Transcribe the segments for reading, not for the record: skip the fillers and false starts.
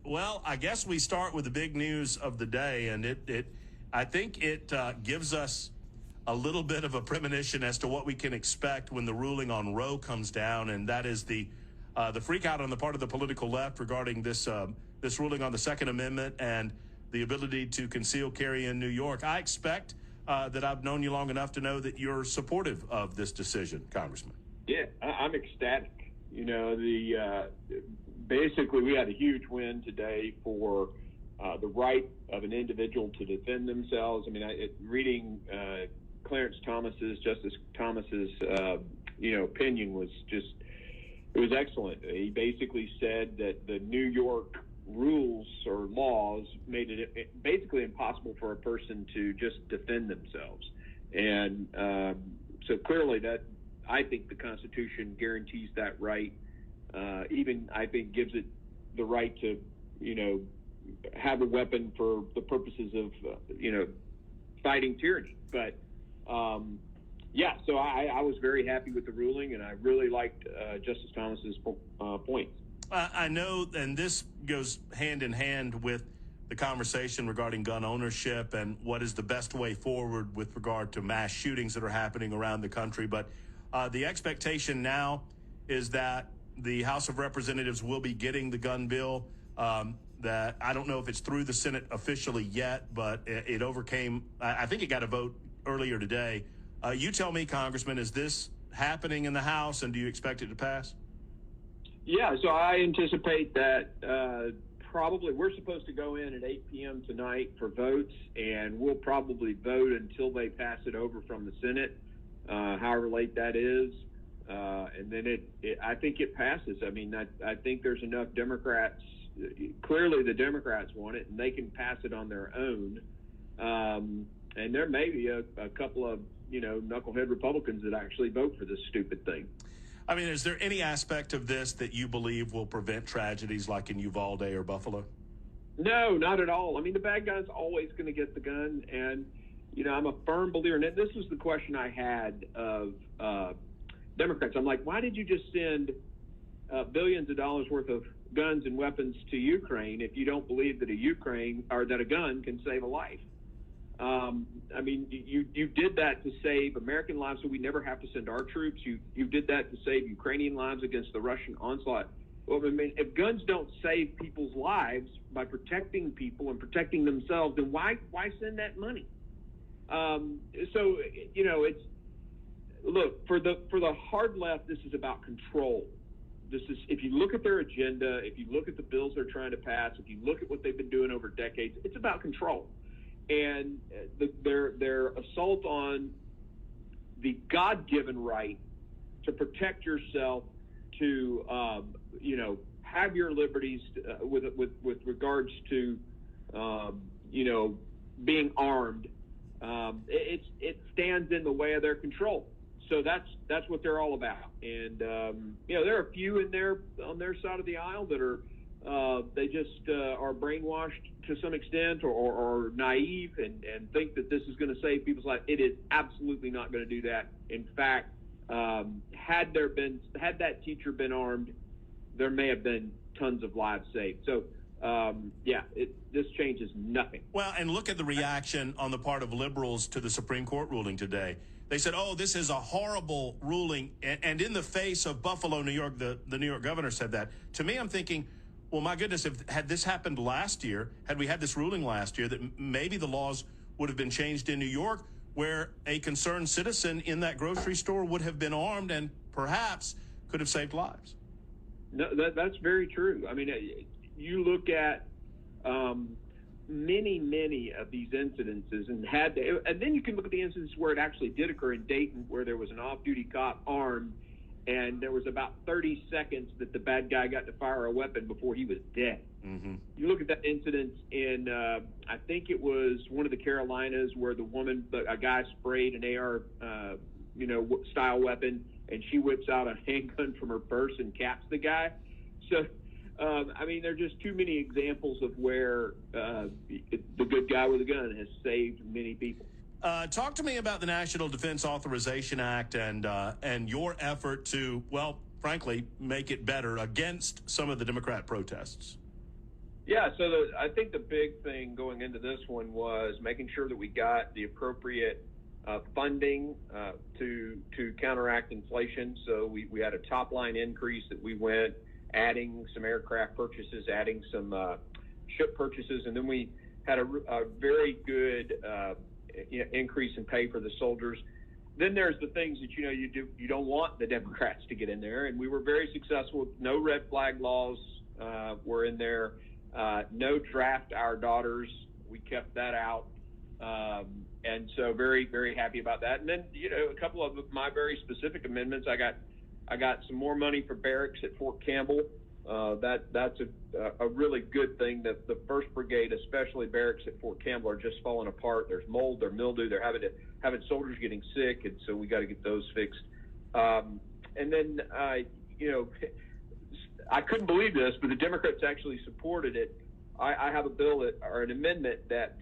Well, I guess we start with the big news of the day, and I think it gives us a little bit of a premonition as to what we can expect when the ruling on Roe comes down, and that is the freak out on the part of the political left regarding this ruling on the Second Amendment and the ability to conceal carry in New York. I expect that I've known you long enough to know that you're supportive of this decision, Congressman. Yeah, I'm ecstatic. You know, basically we had a huge win today for the right of an individual to defend themselves. I mean, reading Justice Thomas's, opinion was it was excellent. He basically said that the New York rules or laws made it basically impossible for a person to just defend themselves. And so clearly that, I think the Constitution guarantees that right. Even I think gives it the right to, have a weapon for the purposes of, fighting tyranny. But so I was very happy with the ruling, and I really liked Justice Thomas's points. I know, and this goes hand in hand with the conversation regarding gun ownership and what is the best way forward with regard to mass shootings that are happening around the country. But the expectation now is that the House of Representatives will be getting the gun bill. That I don't know if it's through the Senate officially yet, but it overcame. I think it got a vote earlier today. You tell me, Congressman, is this happening in the House, and do you expect it to pass? Yeah, so I anticipate that probably we're supposed to go in at 8 p.m. tonight for votes, and we'll probably vote until they pass it over from the Senate, however late that is. And then I think it passes. I mean, I think there's enough Democrats. Clearly the Democrats want it, and they can pass it on their own. And there may be a couple of, knucklehead Republicans that actually vote for this stupid thing. I mean, is there any aspect of this that you believe will prevent tragedies like in Uvalde or Buffalo? No, not at all. I mean, the bad guy's always going to get the gun. And, I'm a firm believer. And this was the question I had of Democrats. I'm like, why did you just send billions of dollars worth of guns and weapons to Ukraine if you don't believe that a gun can save a life? I mean, you did that to save American lives so we never have to send our troops. You did that to save Ukrainian lives against the Russian onslaught. Well, I mean, if guns don't save people's lives by protecting people and protecting themselves, then why send that money? It's look, for the hard left, this is about control. This is, if you look at their agenda, if you look at the bills they're trying to pass, if you look at what they've been doing over decades, it's about control. And their assault on the God-given right to protect yourself, to have your liberties with regards to being armed, it stands in the way of their control. So that's what they're all about. And there are a few in there on their side of the aisle that are they just are brainwashed to some extent or naive and think that this is going to save people's lives. It is absolutely not going to do that. In fact, had that teacher been armed, there may have been tons of lives saved. So this changes nothing. Well, and look at the reaction on the part of liberals to the Supreme Court ruling today. They said, oh, this is a horrible ruling. And in the face of Buffalo, New York, the New York governor said that. To me, I'm thinking, well, my goodness, had this happened last year, had we had this ruling last year, that maybe the laws would have been changed in New York, where a concerned citizen in that grocery store would have been armed and perhaps could have saved lives. No, that's very true. I mean, you look at many of these incidences, and then you can look at the instances where it actually did occur in Dayton, where there was an off-duty cop armed, and there was about 30 seconds that the bad guy got to fire a weapon before he was dead. Mm-hmm. You look at that incident in, I think it was one of the Carolinas, where a guy sprayed an AR, style weapon, and she whips out a handgun from her purse and caps the guy. So, there are just too many examples of where the good guy with a gun has saved many people. Talk to me about the National Defense Authorization Act and your effort to, well, frankly, make it better against some of the Democrat protests. Yeah, so I think the big thing going into this one was making sure that we got the appropriate funding to counteract inflation. So we had a top line increase that we went adding some aircraft purchases, adding some ship purchases, and then we had a very good increase in pay for the soldiers. Then there's the things that you don't want the Democrats to get in there, and we were very successful. No red flag laws were in there. No draft our daughters. We kept that out. And so very, very happy about that. And then, a couple of my very specific amendments, I got some more money for barracks at Fort Campbell. That's a really good thing. That the 1st Brigade, especially barracks at Fort Campbell, are just falling apart. There's mold, there's mildew, they're having soldiers getting sick, and so we got to get those fixed. And then, I couldn't believe this, but the Democrats actually supported it. I have a bill or an amendment that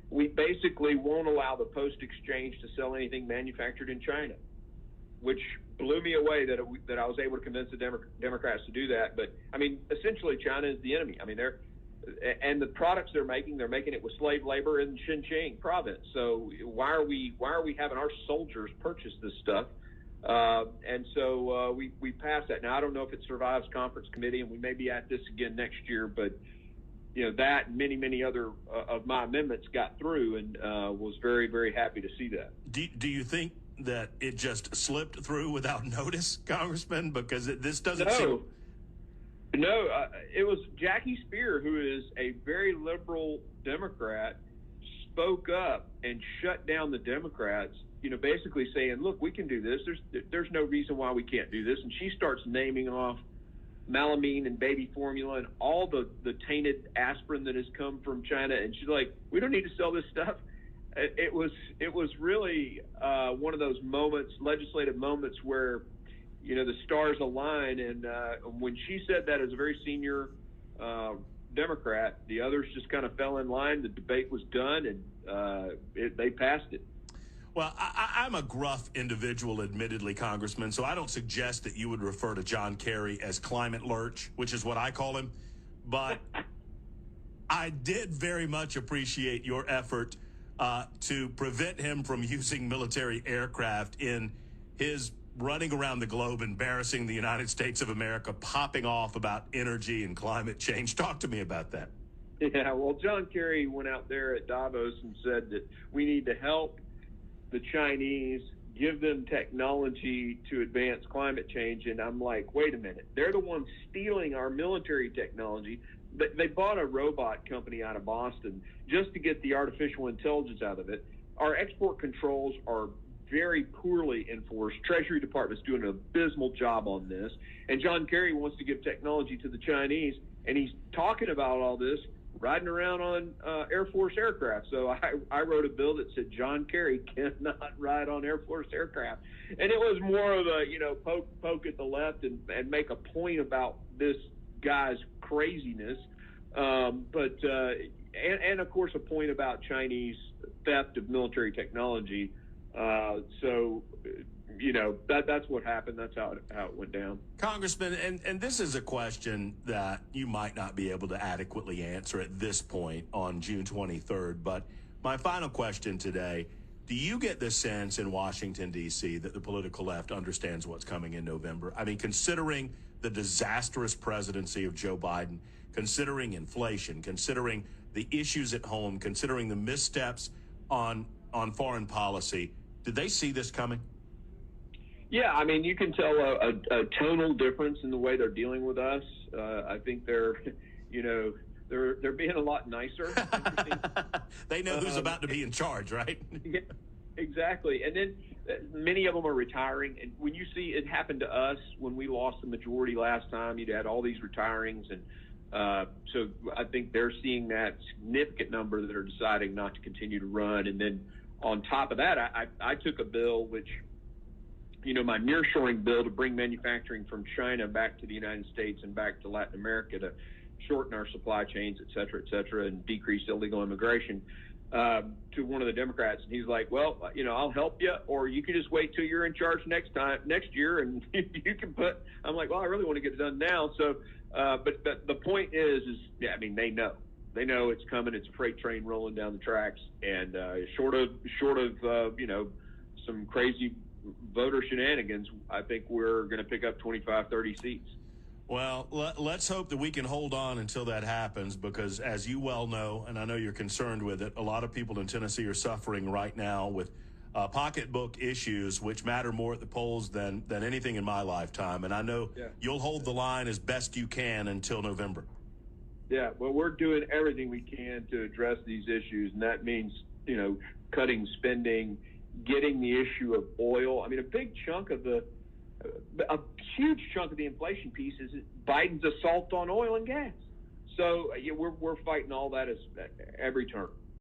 we basically won't allow the post exchange to sell anything manufactured in China, which blew me away that I was able to convince the Democrats to do that. But I mean, essentially, China is the enemy. I mean, and the products they're making it with slave labor in Xinjiang province. So why are we having our soldiers purchase this stuff? And so we passed that. Now I don't know if it survives conference committee, and we may be at this again next year, but that and many other of my amendments got through, and was very, very happy to see that. Do you think that it just slipped through without notice, Congressman? Because this doesn't seem... seem... No, it was Jackie Spear, who is a very liberal Democrat, spoke up and shut down the Democrats, basically saying, look, we can do this. There's no reason why we can't do this. And she starts naming off melamine and baby formula and all the tainted aspirin that has come from China. And she's like, we don't need to sell this stuff. It was really one of those moments, legislative moments, where the stars align. And when she said that, as a very senior Democrat, the others just kind of fell in line. The debate was done, and they passed it. Well, I'm a gruff individual, admittedly, Congressman, so I don't suggest that you would refer to John Kerry as climate lurch, which is what I call him. But I did very much appreciate your effort to prevent him from using military aircraft in his running around the globe, embarrassing the United States of America, popping off about energy and climate change. Talk to me about that. Yeah, well, John Kerry went out there at Davos and said that we need to help the Chinese, give them technology to advance climate change. And I'm like, wait a minute. They're the ones stealing our military technology. They bought a robot company out of Boston just to get the artificial intelligence out of it. Our export controls are very poorly enforced. Treasury Department's doing an abysmal job on this. And John Kerry wants to give technology to the Chinese, and he's talking about all this riding around on Air Force aircraft. So I wrote a bill that said John Kerry cannot ride on Air Force aircraft. And it was more of a, poke at the left and make a point about this guy's craziness. But of course, a point about Chinese theft of military technology. So that's what happened. That's how it went down. Congressman, and this is a question that you might not be able to adequately answer at this point on June 23rd, but my final question today, do you get the sense in Washington, D.C., that the political left understands what's coming in November? I mean, considering the disastrous presidency of Joe Biden, considering inflation, considering the issues at home, considering the missteps on foreign policy, did they see this coming? Yeah, I mean, you can tell a tonal difference in the way they're dealing with us. I think they're being a lot nicer. They know who's about to be in charge, right? Yeah, exactly. And then many of them are retiring. And when you see it happened to us when we lost the majority last time, you had all these retirings. And so I think they're seeing that significant number that are deciding not to continue to run. And then on top of that, I took a bill which, my nearshoring bill to bring manufacturing from China back to the United States and back to Latin America to shorten our supply chains, et cetera, and decrease illegal immigration, to one of the Democrats. And he's like, well, I'll help you, or you can just wait till you're in charge next year and you can I'm like, well, I really want to get it done now. So But the point is, yeah, I mean, they know it's coming. It's a freight train rolling down the tracks, and short of some crazy voter shenanigans, I think we're going to pick up 25, 30 seats. Well, let's hope that we can hold on until that happens, because as you well know, and I know you're concerned with it, a lot of people in Tennessee are suffering right now with pocketbook issues, which matter more at the polls than anything in my lifetime. And I know you'll hold the line as best you can until November. Yeah, well, we're doing everything we can to address these issues, and that means, cutting spending, getting the issue of oil. I mean, a huge chunk of the inflation piece is Biden's assault on oil and gas. So we're fighting all that every turn.